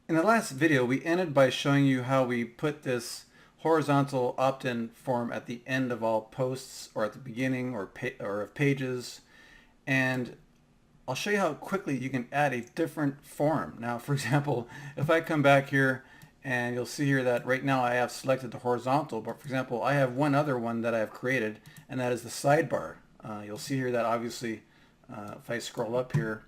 In the last video, we ended by showing you how we put this horizontal opt-in form at the end of all posts or at the beginning or of pages. And I'll show you how quickly you can add a different form. Now, for example, if I come back here and you'll see here that right now I have selected the horizontal, but for example, I have one other one that I have created, and that is the sidebar. You'll see here that obviously if I scroll up here,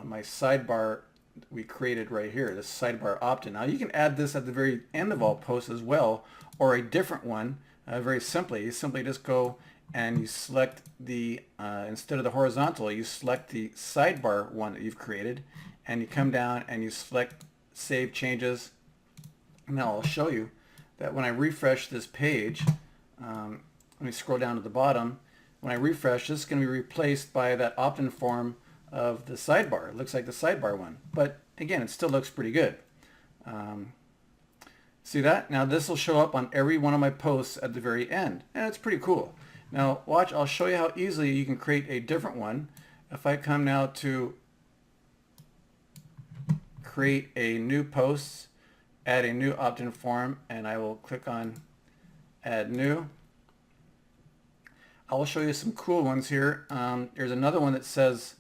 my sidebar we created right here, this sidebar opt-in. Now you can add this at the very end of all posts as well, or a different one. Very simply, you simply just go and you select the, instead of the horizontal, you select the sidebar one that you've created, and you come down and you select Save Changes. Now I'll show you that when I refresh this page, let me scroll down to the bottom. When I refresh, this is going to be replaced by that opt-in form of the sidebar. It looks like the sidebar one, but again, it still looks pretty good. See that? Now this will show up on every one of my posts at the very end, and it's pretty cool. Now watch, I'll show you how easily you can create a different one. If I come now to create a new post, add a new opt-in form, and I will click on add new. I will show you some cool ones here. There's another one that says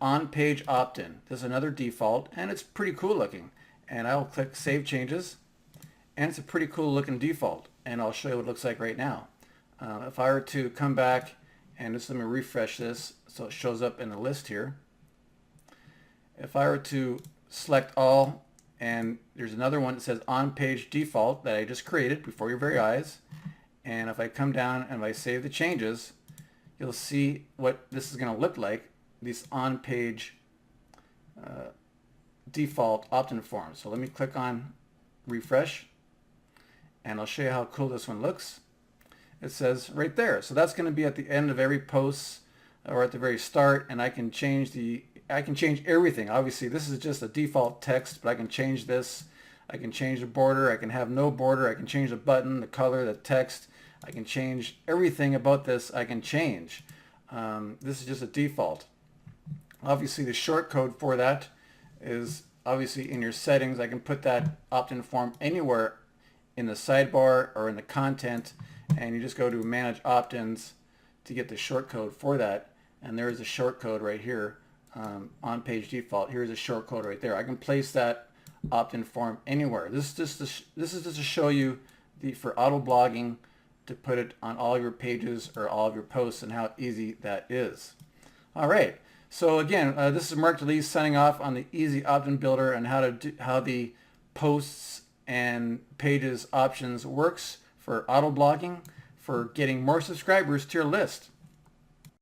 on-page opt-in. This is another default, and it's pretty cool looking. And I'll click Save Changes, and it's a pretty cool looking default. And I'll show you what it looks like right now. If I were to come back and just let me refresh this so it shows up in the list here. If I were to select all, and there's another one that says on-page default that I just created before your very eyes. And if I come down and I save the changes, you'll see what this is going to look like. These on-page default opt-in forms. So let me click on refresh, and I'll show you how cool this one looks. It says right there. So that's going to be at the end of every post or at the very start, and I can change everything. Obviously, this is just a default text, but I can change this. I can change the border. I can have no border. I can change the button, the color, the text. I can change everything about this. I can change. This is just a default. Obviously, the short code for that is obviously in your settings. I can put that opt-in form anywhere in the sidebar or in the content, and you just go to Manage Opt-ins to get the short code for that. And there is a short code right here, on-page default. Here's a short code right there. I can place that opt-in form anywhere. This is just to show you for auto blogging, to put it on all your pages or all of your posts, and how easy that is. All right. So again, this is Mark DeLeese signing off on the Easy Opt-in Builder and how the posts and pages options works for auto blogging for getting more subscribers to your list.